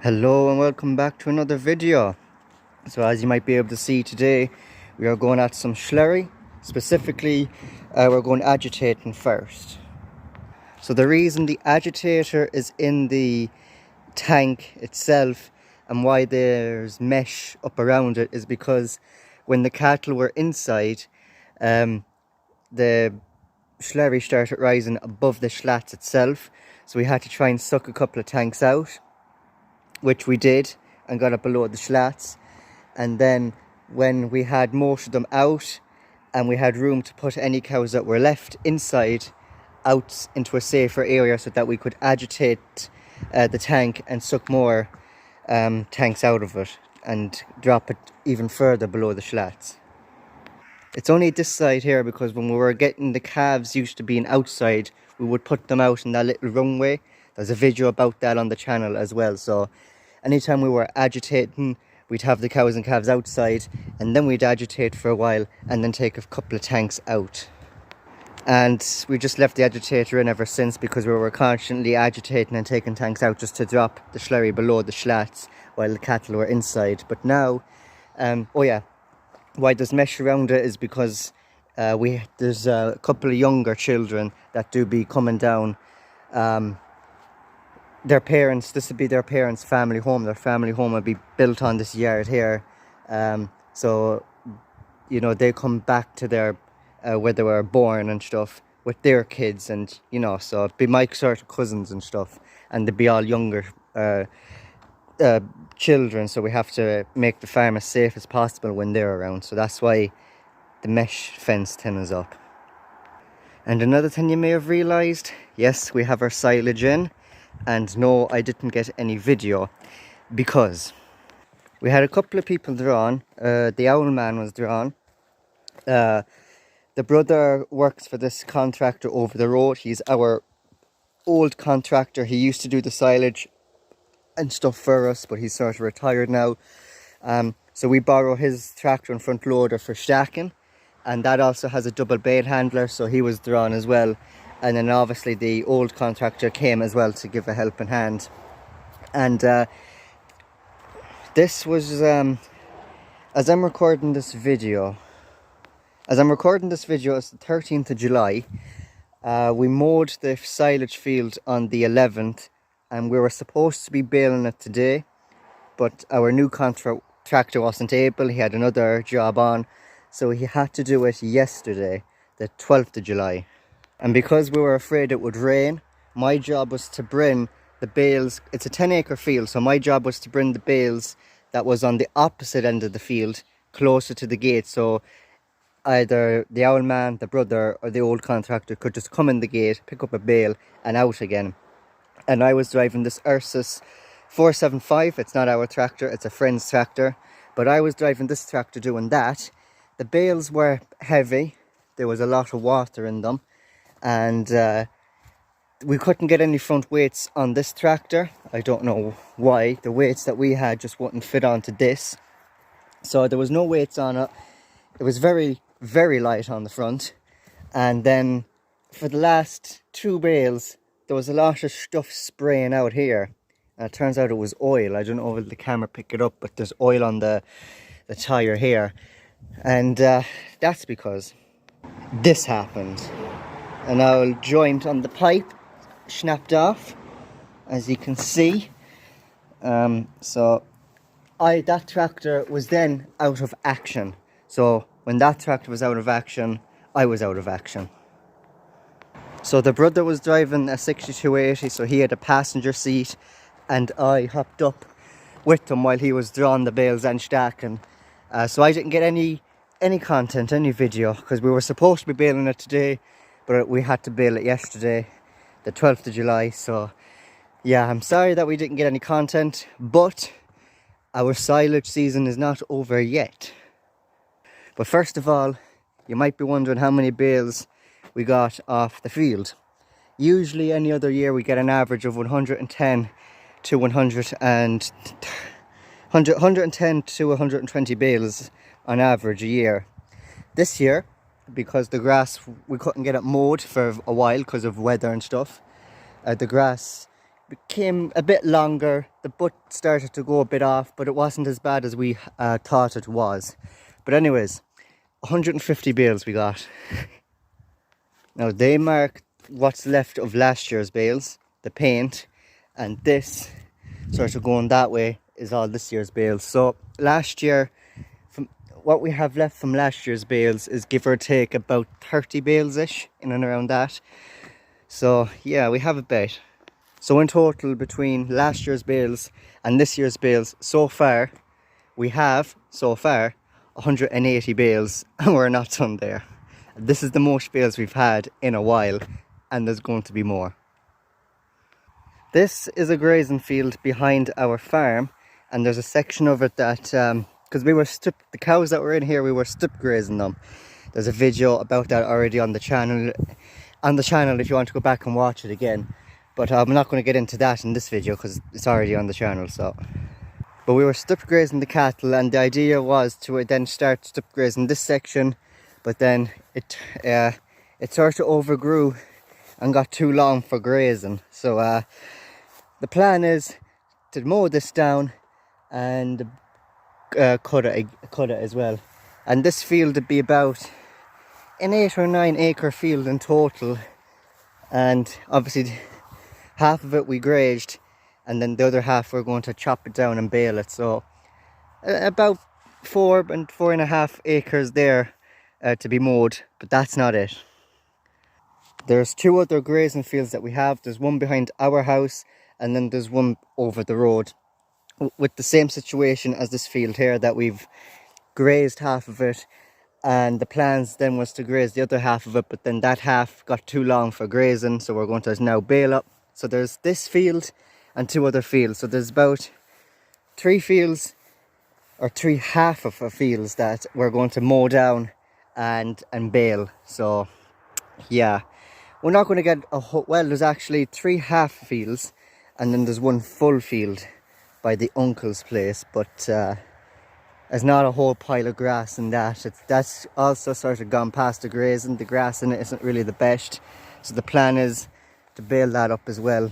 Hello and welcome back to another video. So as you might be able to see today, we are going at some slurry. Specifically, we're going agitating first. So the reason the agitator is in the tank itself and why there's mesh up around it is because when the cattle were inside, the slurry started rising above the slats itself. So we had to try and suck a couple of tanks out, which we did, and got it below the slats. And then when we had most of them out and we had room to put any cows that were left inside out into a safer area so that we could agitate the tank and suck more tanks out of it and drop it even further below the slats. It's only this side here because when we were getting the calves used to being outside, we would put them out in that little runway. There's a video about that on the channel as well. So anytime we were agitating, we'd have the cows and calves outside and then we'd agitate for a while and then take a couple of tanks out. And we just left the agitator in ever since because we were constantly agitating and taking tanks out just to drop the slurry below the slats while the cattle were inside. But now, why there's mesh around it is because there's a couple of younger children that do be coming down. Their parents, this would be their parents' family home. Their family home would be built on this yard here. So, you know, they come back to their, where they were born and stuff with their kids, and, you know, so it'd be my sort of cousins and stuff. And they'd be all younger children, so we have to make the farm as safe as possible when they're around. So that's why the mesh fence tin is up. And another thing you may have realised, yes, we have our silage in. And no, I didn't get any video because we had a couple of people drawn. The owl man was drawn. The brother works for this contractor over the road. He's our old contractor. He used to do the silage and stuff for us, but he's sort of retired now. So we borrow his tractor and front loader for stacking, and that also has a double bale handler, so he was drawn as well. And then obviously the old contractor came as well to give a helping hand. And this was, as I'm recording this video, it's the 13th of July. We mowed the silage field on the 11th, and we were supposed to be baling it today, but our new contractor wasn't able. He had another job on, so he had to do it yesterday, the 12th of July. And because we were afraid it would rain, my job was to bring the bales. It's a 10-acre field, so my job was to bring the bales that was on the opposite end of the field closer to the gate, so either the owl man, the brother, or the old contractor could just come in the gate, pick up a bale and out again. And I was driving this Ursus 475. It's not our tractor, it's a friend's tractor, but I was driving this tractor doing that. The bales were heavy, there was a lot of water in them, and we couldn't get any front weights on this tractor. I don't know why. The weights that we had just wouldn't fit onto this, so there was no weights on it. It was very, very light on the front. And then for the last two bales, there was a lot of stuff spraying out here. And it turns out it was oil. I don't know if the camera picked it up, but there's oil on the tire here. And that's because this happened. And our joint on the pipe snapped off, as you can see. So that tractor was then out of action. So when that tractor was out of action, I was out of action. So the brother was driving a 6280, so he had a passenger seat, and I hopped up with him while he was drawing the bales and stacking. So I didn't get any content, any video, because we were supposed to be baling it today, but we had to bale it yesterday, the 12th of July. So yeah, I'm sorry that we didn't get any content, but our silage season is not over yet. But first of all, you might be wondering how many bales we got off the field. Usually any other year we get an average of 110 to 120 bales on average a year. This year, because the grass, we couldn't get it mowed for a while because of weather and stuff, the grass became a bit longer. The butt started to go a bit off, but it wasn't as bad as we thought it was. But anyways, 150 bales we got. Now they mark what's left of last year's bales, the paint, and this sort of going that way is all this year's bales. So last year, from what we have left from last year's bales is give or take about 30 bales ish, in and around that. So yeah, we have a bit. So in total, between last year's bales and this year's bales, so far we have 180 bales, and we're not done there. This is the most bales we've had in a while, and there's going to be more. This is a grazing field behind our farm, and there's a section of it that because the cows that were in here, we were strip grazing them. There's a video about that already on the channel if you want to go back and watch it again, but I'm not going to get into that in this video because it's already on the channel. So but we were strip grazing the cattle, and the idea was to then start strip grazing this section, but then it sort of overgrew and got too long for grazing. So the plan is to mow this down and cut it as well. And this field would be about an 8 or 9 acre field in total, and obviously half of it we grazed, and then the other half we're going to chop it down and bale it. So about 4.5 acres there to be mowed, but that's not it. There's 2 other grazing fields that we have. There's one behind our house, and then there's one over the road with the same situation as this field here, that we've grazed half of it, and the plans then was to graze the other half of it, but then that half got too long for grazing, so we're going to now bale up. So there's this field and 2 other fields, so there's about 3 fields, or 3 half of fields that we're going to mow down and bale. So yeah, we're not going to get well, there's actually 3 half fields, and then there's 1 full field by the uncle's place, but there's not a whole pile of grass in that. That's also sort of gone past the grazing. The grass in it isn't really the best, so the plan is to bale that up as well.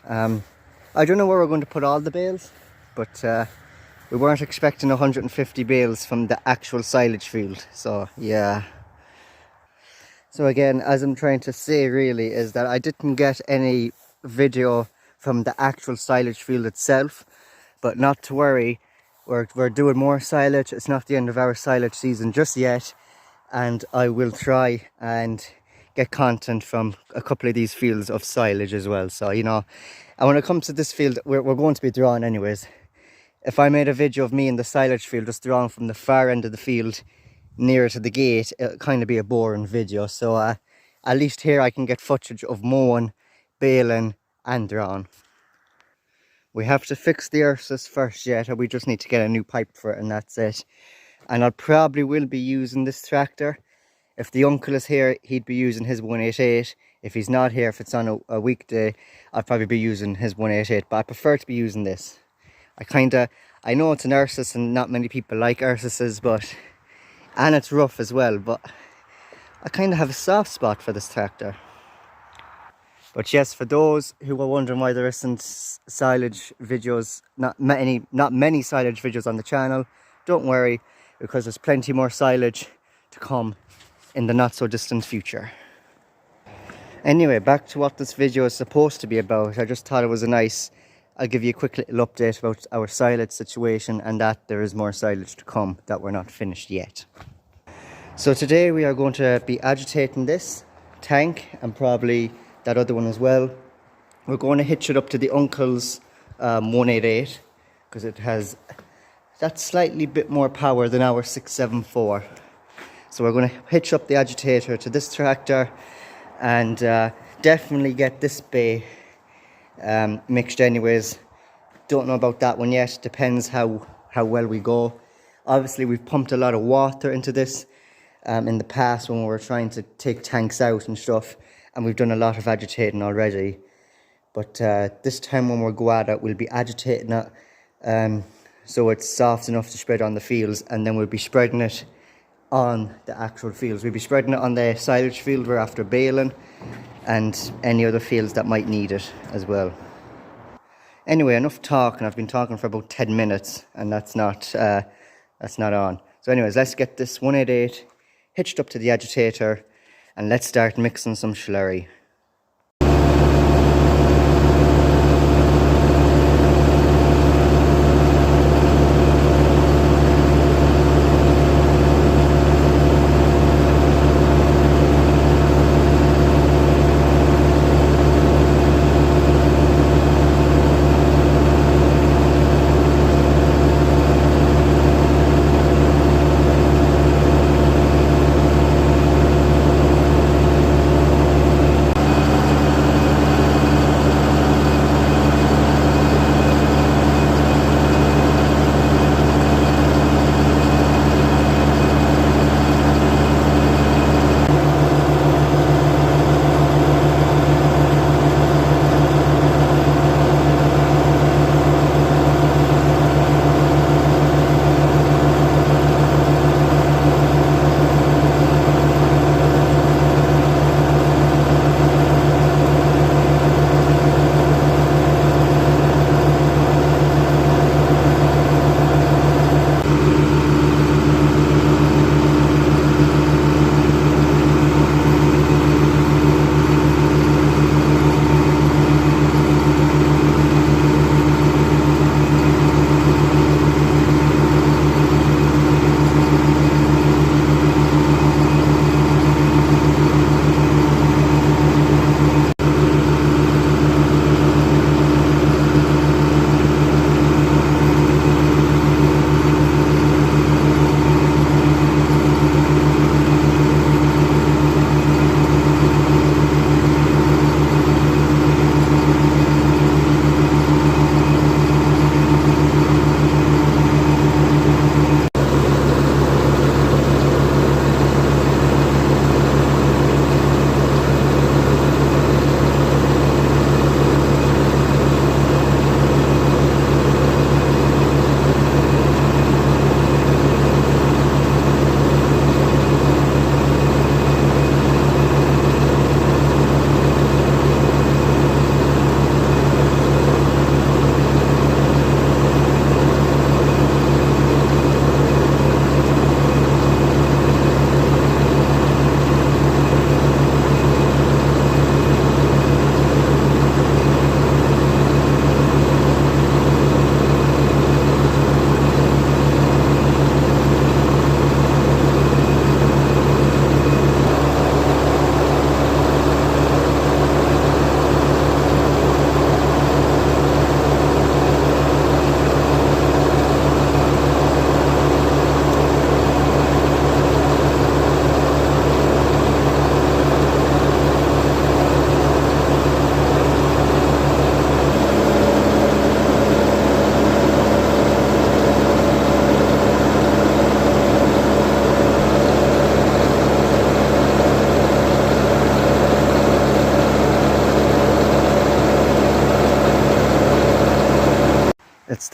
I don't know where we're going to put all the bales, but we weren't expecting 150 bales from the actual silage field, so yeah. So again, as I'm trying to say really, is that I didn't get any video from the actual silage field itself, but not to worry, we're doing more silage. It's not the end of our silage season just yet, and I will try and get content from a couple of these fields of silage as well. So, you know, and when it comes to this field, we're going to be drawing anyways. If I made a video of me in the silage field just drawing from the far end of the field nearer to the gate, it'll kind of be a boring video. So at least here I can get footage of mowing, baling and drawing. We have to fix the Ursus first yet, and we just need to get a new pipe for it, and that's it. And I probably will be using this tractor. If the uncle is here, he'd be using his 188. If he's not here, if it's on a weekday, I'll probably be using his 188, but I prefer to be using this. I know it's an Ursus and not many people like Ursuses, and it's rough as well, but I kind of have a soft spot for this tractor. But yes, for those who are wondering why there isn't silage videos, not many silage videos on the channel, don't worry, because there's plenty more silage to come in the not so distant future. Anyway, back to what this video is supposed to be about. I just thought it was I'll give you a quick little update about our silage situation, and that there is more silage to come that we're not finished yet. So today we are going to be agitating this tank and probably that other one as well. We're going to hitch it up to the uncle's 188 because it has that slightly bit more power than our 674. So we're going to hitch up the agitator to this tractor and definitely get this bay mixed anyways. Don't know about that one yet, depends how well we go. Obviously we've pumped a lot of water into this in the past when we were trying to take tanks out and stuff, and we've done a lot of agitating already. But this time when we go at it, we'll be agitating it so it's soft enough to spread on the fields, and then we'll be spreading it on the actual fields. We'll be spreading it on the silage field we're after baling, and any other fields that might need it as well. Anyway, enough talking. I've been talking for about 10 minutes and that's not on. So anyways, let's get this 188 hitched up to the agitator and let's start mixing some slurry.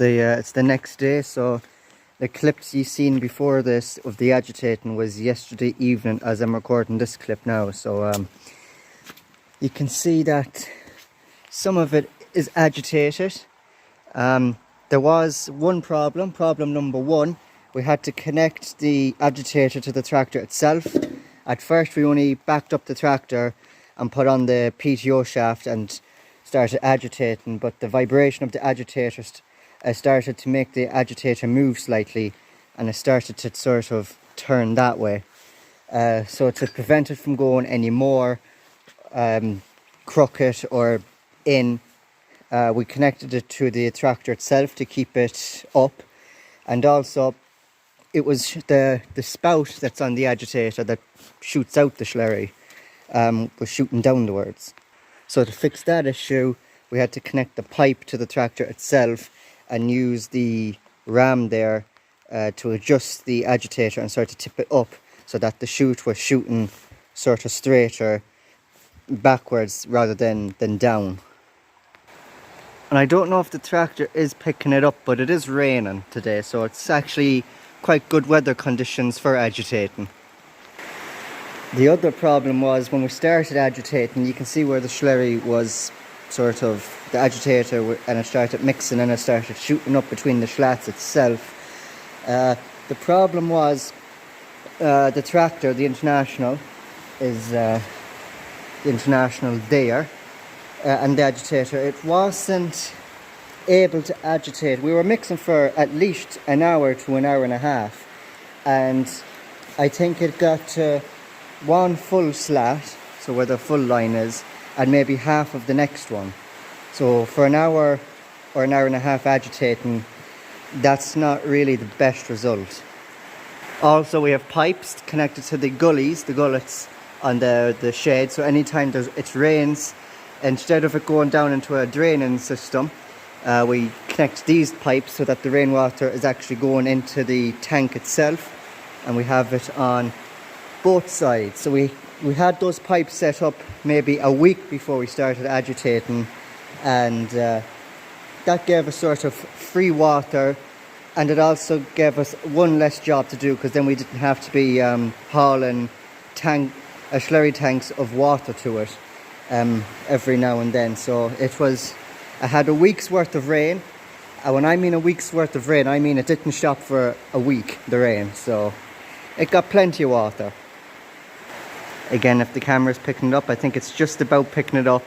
It's the next day, so the clips you seen before this of the agitating was yesterday evening as I'm recording this clip now. So you can see that some of it is agitated. There was one problem number one. We had to connect the agitator to the tractor itself. At first we only backed up the tractor and put on the PTO shaft and started agitating, but the vibration of the agitator started to make the agitator move slightly, and it started to sort of turn that way. So to prevent it from going any more crooked or in, we connected it to the tractor itself to keep it up, and also it was the spout that's on the agitator that shoots out the slurry was shooting downwards. So to fix that issue, we had to connect the pipe to the tractor itself and use the ram there to adjust the agitator and sort of tip it up so that the chute was shooting sort of straighter backwards rather than down. And I don't know if the tractor is picking it up, but it is raining today, so it's actually quite good weather conditions for agitating. The other problem was when we started agitating, you can see where the slurry was sort of the agitator, and it started mixing and it started shooting up between the slats itself. The problem was the tractor, the International, is the International there, and the agitator, it wasn't able to agitate. We were mixing for at least an hour to an hour and a half, and I think it got to one full slat, so where the full line is, and maybe half of the next one. So for an hour or an hour and a half agitating, that's not really the best result. Also, we have pipes connected to the gullets on the shed, so anytime it rains, instead of it going down into a draining system, we connect these pipes so that the rainwater is actually going into the tank itself, and we have it on both sides. So we had those pipes set up maybe a week before we started agitating, and that gave us sort of free water, and it also gave us one less job to do, because then we didn't have to be hauling slurry tanks of water to it every now and then. So I had a week's worth of rain, and when I mean a week's worth of rain, I mean it didn't stop for a week, the rain, so it got plenty of water. Again, if the camera's picking it up, I think it's just about picking it up.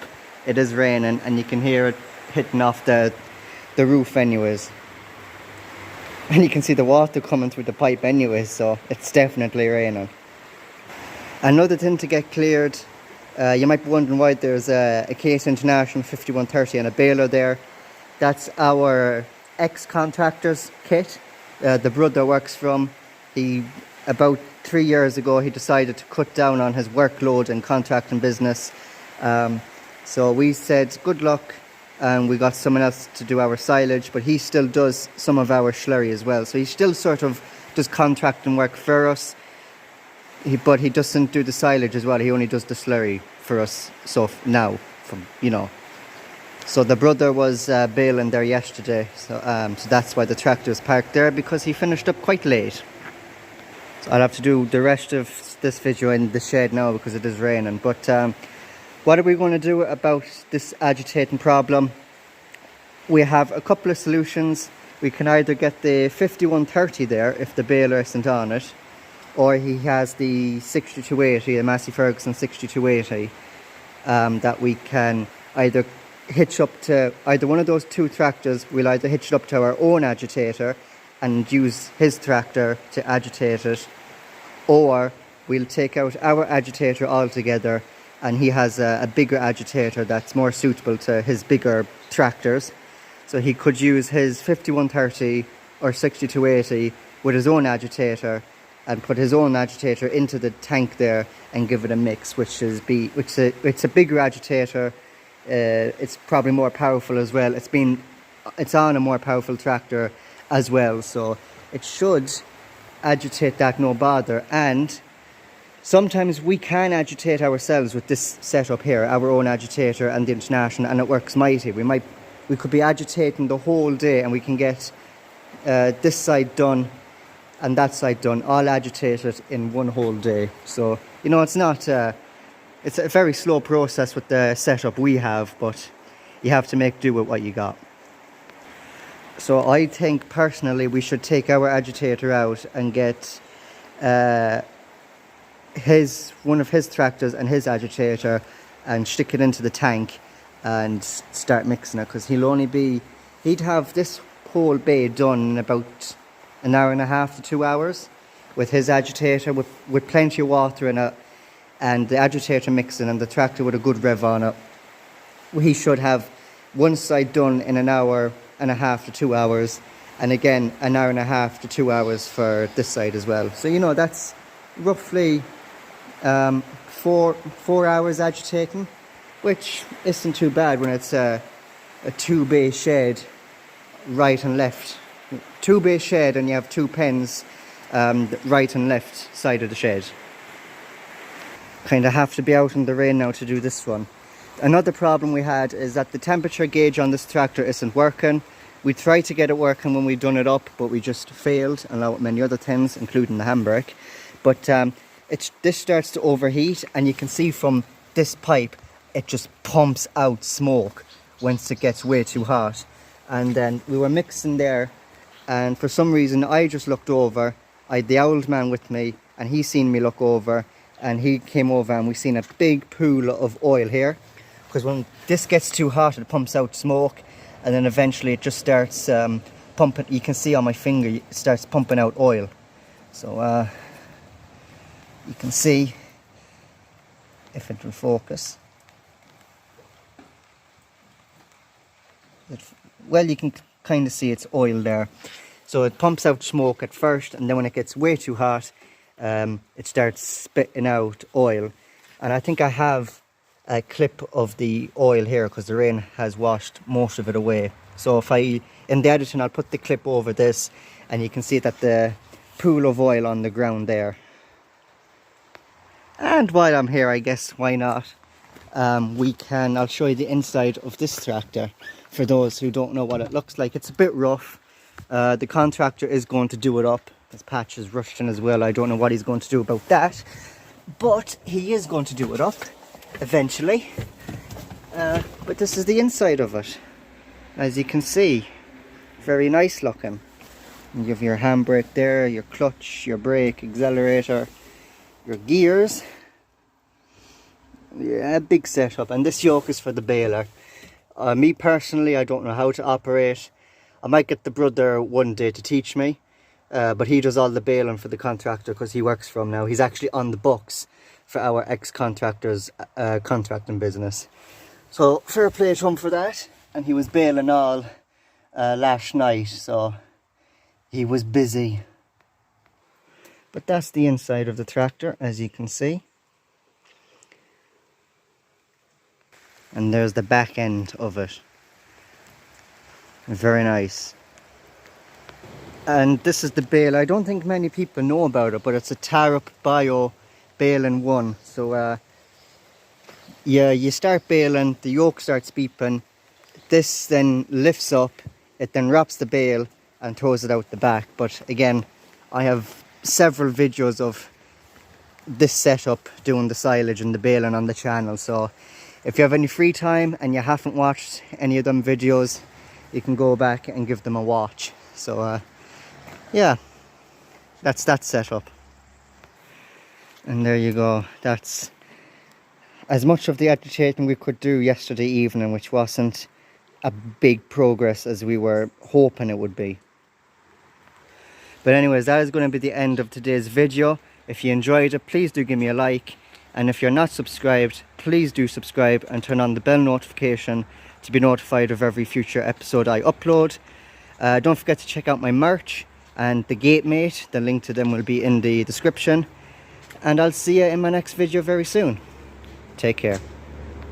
It is raining, and you can hear it hitting off the roof anyways. And you can see the water coming through the pipe anyways, so it's definitely raining. Another thing to get cleared, you might be wondering why there's a Case International 5130 and a baler there. That's our ex-contractor's kit. The brother works from. About 3 years ago, he decided to cut down on his workload and contracting business. So we said good luck, and we got someone else to do our silage, but he still does some of our slurry as well. So he still sort of does contracting work for us, but he doesn't do the silage as well. He only does the slurry for us. So now, so the brother was baling there yesterday. So that's why the tractor is parked there, because he finished up quite late. So I'll have to do the rest of this video in the shed now because it is raining. But what are we going to do about this agitating problem? We have a couple of solutions. We can either get the 5130 there if the baler isn't on it, or he has the 6280, the Massey Ferguson 6280, that we can either hitch up to either one of those two tractors. We'll either hitch it up to our own agitator and use his tractor to agitate it, or we'll take out our agitator altogether, and he has a bigger agitator that's more suitable to his bigger tractors. So he could use his 5130 or 6280 with his own agitator and put his own agitator into the tank there and give it a mix, it's a bigger agitator. It's probably more powerful as well. It's on a more powerful tractor as well, so it should agitate that no bother. And sometimes we can agitate ourselves with this setup here, our own agitator and the International, and it works mighty. We could be agitating the whole day, and we can get this side done and that side done, all agitated in one whole day. So it's not it's a very slow process with the setup we have, but you have to make do with what you got. So I think personally we should take our agitator out and get one of his tractors and his agitator and stick it into the tank and start mixing it, because he'd have this whole bay done in about an hour and a half to 2 hours with his agitator with plenty of water in it, and the agitator mixing and the tractor with a good rev on it. He should have one side done in an hour and a half to 2 hours, and again an hour and a half to 2 hours for this side as well. So that's roughly 4 hours agitating, which isn't too bad when it's a 2-bay shed right and left. 2-bay shed, and you have 2 pens right and left side of the shed. Kind of have to be out in the rain now to do this one. Another problem we had is that the temperature gauge on this tractor isn't working. We tried to get it working when we done it up, but we just failed, along with many other things, including the handbrake. But this starts to overheat, and you can see from this pipe, it just pumps out smoke once it gets way too hot. And then we were mixing there, and for some reason I just looked over. I had the old man with me, and he seen me look over, and he came over, and we seen a big pool of oil here. Because when this gets too hot, it pumps out smoke, and then eventually it just starts pumping. You can see on my finger, it starts pumping out oil. So you can see, if it will focus, well, you can kind of see it's oil there. So it pumps out smoke at first, and then when it gets way too hot, it starts spitting out oil. And I think I have a clip of the oil here, because the rain has washed most of it away. So if in the editing, I'll put the clip over this, and you can see that the pool of oil on the ground there. And while I'm here, I guess, why not? I'll show you the inside of this tractor for those who don't know what it looks like. It's a bit rough. The contractor is going to do it up. His patch is rushed in as well. I don't know what he's going to do about that, but he is going to do it up eventually. But this is the inside of it. As you can see, very nice looking. You have your handbrake there, your clutch, your brake, accelerator, your gears. Yeah, big setup. And this yoke is for the baler. Me personally, I don't know how to operate. I might get the brother one day to teach me, but he does all the baling for the contractor, because he works for him now. He's actually on the books for our ex-contractor's contracting business. So fair play to him for that. And he was baling all last night, so he was busy. But that's the inside of the tractor, as you can see. And there's the back end of it. Very nice. And this is the bale. I don't think many people know about it, but it's a Tarup Bio baling one. So yeah, you start baling, the yoke starts beeping. This then lifts up, it then wraps the bale and throws it out the back. But again, I have several videos of this setup, doing the silage and the baling, on the channel. So if you have any free time and you haven't watched any of them videos, you can go back and give them a watch. So yeah, that's that setup. And there you go. That's as much of the agitating we could do yesterday evening, which wasn't a big progress as we were hoping it would be. But anyways, that is going to be the end of today's video. If you enjoyed it, please do give me a like. And if you're not subscribed, please do subscribe and turn on the bell notification to be notified of every future episode I upload. Don't forget to check out my merch and the gate mate. The link to them will be in the description. And I'll see you in my next video very soon. Take care.